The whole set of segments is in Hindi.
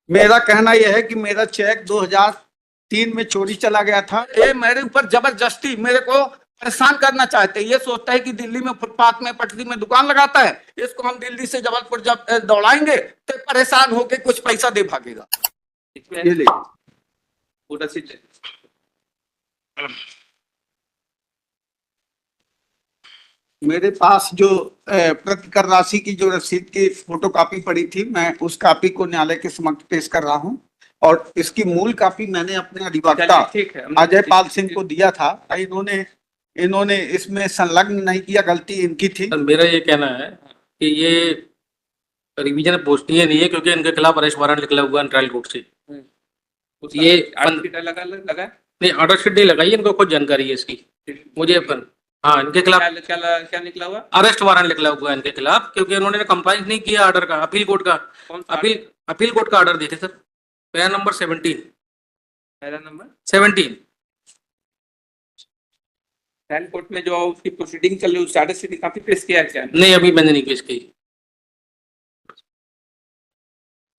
मेरा कहना यह है कि मेरा चेक 2003 में चोरी चला गया था। ये मेरे ऊपर जबरदस्ती मेरे को परेशान करना चाहते हैं। ये सोचता है कि दिल्ली में फुटपाथ में पटरी में दुकान लगाता है, इसको हम दिल्ली से जबलपुर जब दौड़ाएंगे तो परेशान होके कुछ पैसा दे भागेगा। ये ले पूरा सीट। मेरे पास जो प्रति कर राशि की जो रसीद की फोटोकॉपी पड़ी थी, मैं उस कॉपी को न्यायालय के समक्ष पेश कर रहा हूं और इसकी मूल कॉपी मैंने अपने अधिवक्ता अजय पाल सिंह को दिया था। इन्होंने इसमें संलग्न नहीं किया, गलती इनकी थी। मेरा ये कहना है कि ये रिवीजन पोस्टिंग नहीं है, क्योंकि इनके खिलाफ अरेस्ट वारंट निकला हुआ है ट्रायल कोर्ट से। ये लगा नहीं, ऑर्डर शीट नहीं लगाई, इनको खुद जानकारी है इसकी। मुझे अपन हाँ, इनके खिलाफ क्या निकला हुआ? अरेस्ट वारंट निकला हुआ है इनके खिलाफ, क्योंकि इन्होंने कंप्लाइंस नहीं किया ऑर्डर का, अपील कोर्ट का। अपील कोर्ट का ऑर्डर देखे sir, para number 17। Para number 17 trial court में जो उसकी प्रोसीडिंग चल रही है, उस ऑर्डर शीट काफी पेश किया है क्या? नहीं, अभी मैंने नहीं पेश की।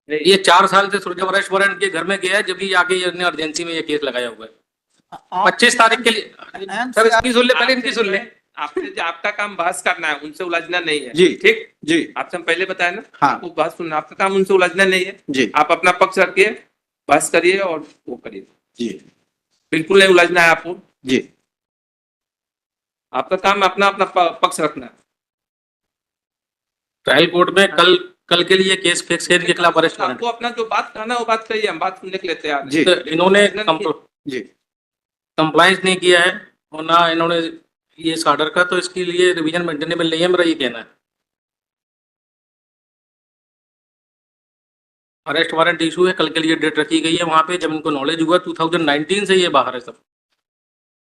ये 4 साल से जब अरेस्ट वारंट के घर में गया है, जब भी आगे अर्जेंसी में ये केस लगाया हुआ है। 25 तारीख के लिए सर इसकी सुन ले, पहले इनकी सुन ले। आपका काम बहस करना है, उनसे उलझना नहीं है। जी ठीक जी, आपसे हम पहले बताया ना। हाँ, आपको बहस सुनना, आपका काम उनसे उलझना नहीं है जी। आप अपना पक्ष रखिए, बहस करिए और वो करिए जी, बिल्कुल नहीं उलझना है आपको जी। आपका काम अपना अपना पक्ष रखना है। ट्रायल कोर्ट में कल के लिए केस फिक्स है इनके खिलाफ अरेस्ट वारंट। आपको अपना जो बात कहना है वो बात कहिए, हम बात सुनने के लिए तैयार हैं। जी, तो इन्होंने कंप्लाइंस नहीं किया है और ना इन्होंने ये इस ऑर्डर का, तो इसके लिए रिवीजन मेंटेनेबल नहीं है, मेरा ये कहना है। अरेस्ट वारंट इशू है, कल के लिए डेट रखी गई है वहां पे, जब इनको नॉलेज हुआ 2019 से ये बाहर है सब।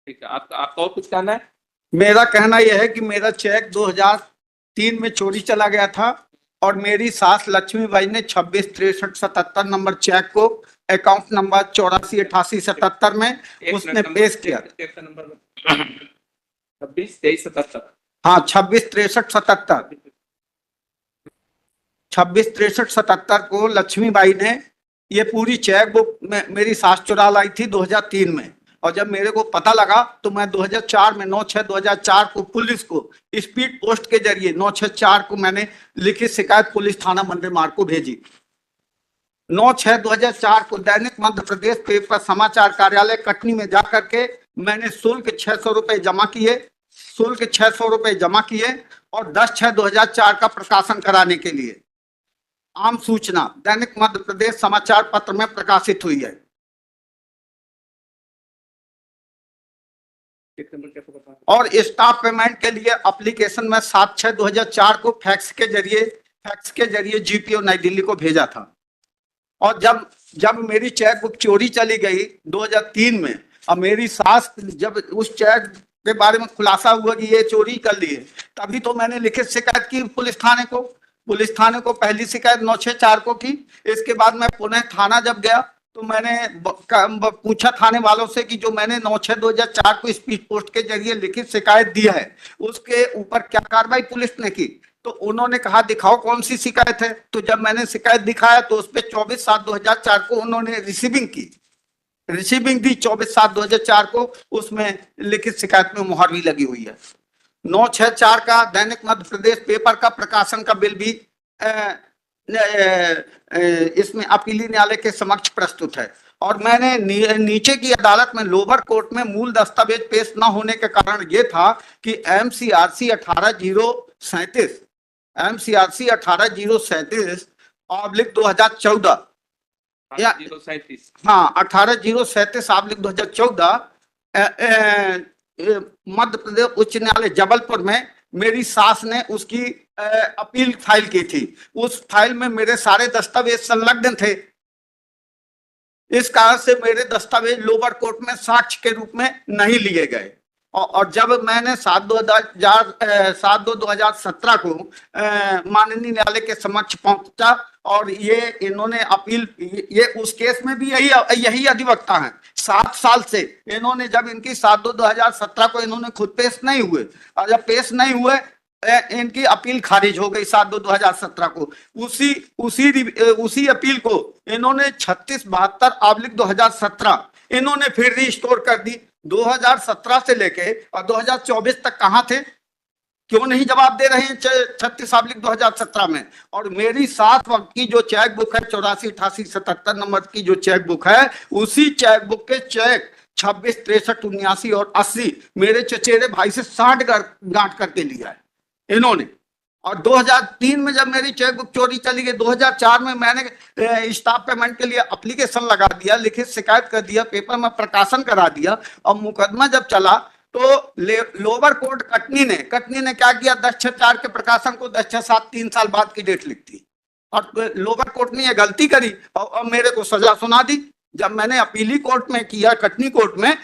ठीक है, आपका और कुछ कहना है? मेरा कहना यह है कि मेरा चेक 2003 में चोरी चला गया था और मेरी सास लक्ष्मीबाई ने 266377 नंबर चेक को अकाउंट नंबर 848877 में उसने पेश किया। 266377, हाँ 266377 266377 को लक्ष्मीबाई ने ये पूरी चेक बुक मेरी सास चुरा लाई थी 2003 में, और जब मेरे को पता लगा तो मैं 2004 में 9/6/2004 को पुलिस को स्पीड पोस्ट के जरिए 9/6/4 को मैंने लिखित शिकायत पुलिस थाना मंदिर मार्ग को भेजी। 9/6/2004 को दैनिक मध्य प्रदेश पेपर समाचार कार्यालय कटनी में जाकर के मैंने शुल्क 600 रुपए जमा किए, और 10/6/2004 का प्रकाशन कराने के लिए आम सूचना दैनिक मध्य प्रदेश समाचार पत्र में प्रकाशित हुई है। और स्टाफ पेमेंट के लिए एप्लीकेशन में 7/6/2004 को फैक्स के जरिए जीपीओ नई दिल्ली को भेजा था। और जब मेरी चेक बुक चोरी चली गई 2003 में, और मेरी सास जब उस चेक के बारे में खुलासा हुआ कि ये चोरी कर लिए, तभी तो मैंने लिखित शिकायत की पुलिस थाने को पहली शिकायत 9/6/4 को की। इसके बाद मैं पुनः थाना जब गया तो मैंने पूछा थाने वालों से कि जो मैंने 9/6/2004 को स्पीड पोस्ट के जरिए लिखित शिकायत दी है उसके ऊपर क्या कार्रवाई पुलिस ने की, तो उन्होंने कहा दिखाओ कौन सी शिकायत है। तो जब मैंने शिकायत दिखाया तो उस पर 24/7/2004 को उन्होंने रिसीविंग दी 24/7/2004 को, उसमें लिखित शिकायत में मुहर भी लगी हुई है। 9/6/4 का दैनिक मध्य प्रदेश पेपर का प्रकाशन का बिल भी इसमें अपीली न्यायालय के समक्ष प्रस्तुत है। और मैंने नीचे की अदालत में लोअर कोर्ट में मूल दस्तावेज पेश न होने के कारण यह था कि एमसीआरसी 18/037/2014 या हाँ 18/037/2014 मध्य प्रदेश उच्च न्यायालय जबलपुर में मेरी सास ने उसकी अपील फाइल की थी। उस फाइल में मेरे सारे दस्तावेज संलग्न थे, इस कारण से मेरे दस्तावेज लोअर कोर्ट में साक्ष्य के रूप में नहीं लिए गए। और जब मैंने 7/2/2017 को माननीय न्यायालय के समक्ष पहुंचा और ये इन्होंने अपील, ये उस केस में भी यही अधिवक्ता हैं 7 साल से। इन्होंने जब इनकी 7/2/2017 को इन्होंने खुद पेश नहीं हुए, और जब पेश नहीं हुए इनकी अपील खारिज हो गई 7/2/2017 को। उसी अपील को इन्होंने 3672/2017 इन्होंने फिर रिस्टोर कर दी। 2017 से लेके और 2024 तक कहां थे, क्यों नहीं जवाब दे रहे हैं 36/2017 में। और मेरी 7 वक्त की जो चेक बुक है 84/88/77 नंबर की जो चेक बुक है, उसी चेक बुक के चेक 26, 63, 79 और 80 मेरे चचेरे भाई से 60 गांठ करके लिया है इन्होंने। और 2003 में जब मेरी चेक बुक चोरी चली गई, 2004 में मैंने स्टाफ पेमेंट के लिए एप्लीकेशन लगा दिया, लिखित शिकायत कर दिया, पेपर में प्रकाशन करा दिया। और मुकदमा जब चला तो लोअर कोर्ट कटनी ने क्या किया, 10/6/4 के प्रकाशन को 10/6/7 3 साल बाद की डेट लिखती। और लोअर कोर्ट ने यह गलती करी और मेरे को सजा सुना दी। जब मैंने अपीली कोर्ट में किया, कटनी कोर्ट में,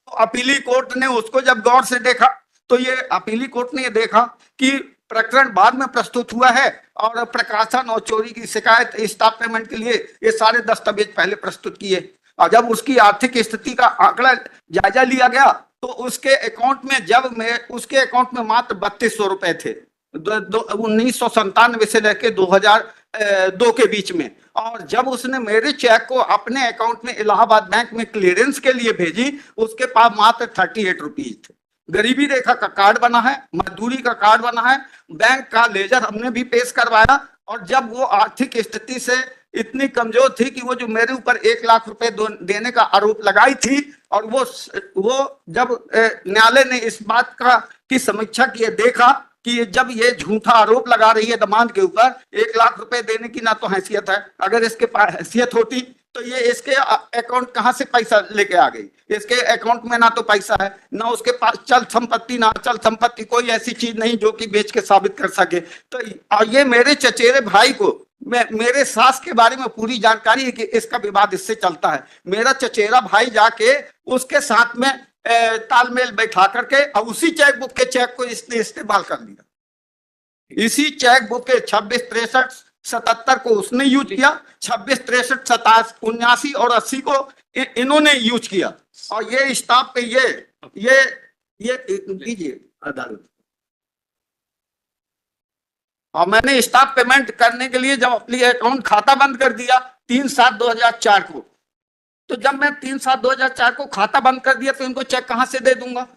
अपीली कोर्ट ने उसको जब गौर से देखा तो ये अपीली कोर्ट ने ये देखा कि प्रकरण बाद में प्रस्तुत हुआ है और प्रकाशन और चोरी की शिकायत स्टाफ पेमेंट के लिए ये सारे दस्तावेज पहले प्रस्तुत किए। और जब उसकी आर्थिक स्थिति का आंकड़ा जायजा लिया गया तो उसके अकाउंट में उसके अकाउंट में मात्र 3200 रुपए थे 1997 से लेकर 2002 के बीच में। और जब उसने मेरे चेक को अपने अकाउंट में इलाहाबाद बैंक में क्लियरेंस के लिए भेजी, उसके पास मात्र 38 रुपीज थे। गरीबी रेखा का कार्ड बना है, मजदूरी का कार्ड बना है, बैंक का लेजर हमने भी पेश करवाया। और जब वो आर्थिक स्थिति से इतनी कमजोर थी कि वो जो मेरे ऊपर 1 लाख रुपए देने का आरोप लगाई थी, और वो जब न्यायालय ने इस बात की समीक्षा की, देखा कि जब ये झूठा आरोप लगा रही है दमाद के ऊपर, 1 लाख रुपए देने की ना तो हैसियत है, अगर इसके पास हैसियत होती तो ये इसके अकाउंट कहां से पैसा लेके आ गई। इसके अकाउंट में ना तो पैसा है, ना उसके पास चल संपत्ति, ना अचल संपत्ति, कोई ऐसी चीज नहीं जो कि बेच के साबित कर सके। तो ये मेरे चचेरे भाई को, मेरे सास के बारे में पूरी जानकारी है कि इसका विवाद इससे चलता है। मेरा चचेरा भाई जाके उसके साथ में तालमेल बैठा करके और उसी चेक बुक के चेक को इसने इस्तेमाल कर लिया। इसी चेक बुक के 26, 63, 77 को उसने यूज किया, 26, 63, 77, 79 और 80 को इन्होंने यूज किया। और ये स्टाफ पे ये दीजिए अदालत। और मैंने स्टाफ पेमेंट करने के लिए जब अपनी अकाउंट खाता बंद कर दिया 3/7/2004 को, तो जब मैं 3/7/2004 को खाता बंद कर दिया तो इनको चेक कहां से दे दूंगा।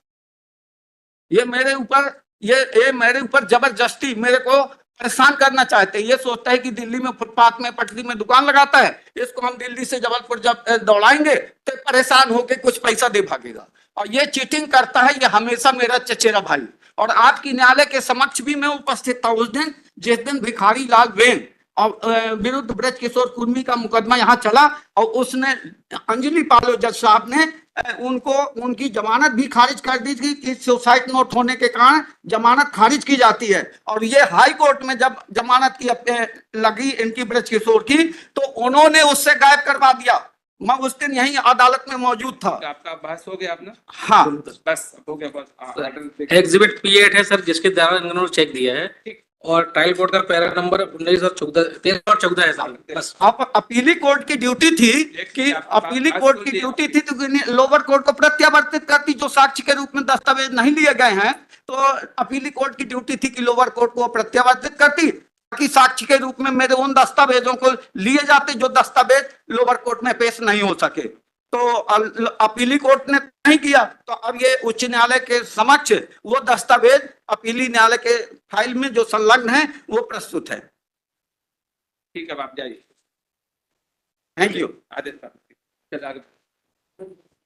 ये मेरे ऊपर जबरदस्ती मेरे को परेशान करना चाहते हैं। ये सोचता है कि दिल्ली में फुटपाथ में पटरी में दुकान लगाता है, इसको हम दिल्ली से जबलपुर जब दौड़ाएंगे तो परेशान होके कुछ पैसा दे भागेगा। और ये चीटिंग करता है, ये हमेशा मेरा चचेरा भाई। और आपकी न्यायालय के समक्ष भी मैं उपस्थित था उस दिन, जिस दिन भिखारी लाल वेन और विरुद्ध ब्रज किशोर कुर्मी का मुकदमा यहाँ चला। और उसने अंजलि पालो जज साहब ने उनको उनकी जमानत भी खारिज कर दी थी कि सुसाइड नोट होने के कारण जमानत खारिज की जाती है। और ये हाई कोर्ट में जब जमानत की लगी इनकी ब्रज किशोर की, तो उन्होंने उससे गायब करवा दिया। मैं उस दिन यही अदालत में मौजूद था। आपका बहस हो गया आपने? हाँ बस हो गया बस। एग्जिबिट P8 है सर, जिसके द्वारा इन्होंने चेक दिया है, और ट्रायल कोर्ट का पैरा नंबर 19 और 14 है सर। बस आप अपीली कोर्ट की ड्यूटी थी कि अपीली कोर्ट की ड्यूटी थी तो लोअर कोर्ट को प्रत्यावर्तित करती, जो साक्ष्य के रूप में दस्तावेज नहीं लिए गए हैं। तो अपीली कोर्ट की ड्यूटी थी कि लोअर कोर्ट को प्रत्यावर्तित करती, ताकि साक्ष्य के रूप में मेरे उन दस्तावेजों को लिए जाते जो दस्तावेज लोअर कोर्ट में पेश नहीं हो सके। तो अपीली कोर्ट ने नहीं किया, तो अब ये उच्च न्यायालय के समक्ष वो दस्तावेज अपीली न्यायालय के फाइल में जो संलग्न है वो प्रस्तुत है। ठीक है, आप जाइए। Thank you. आदेश।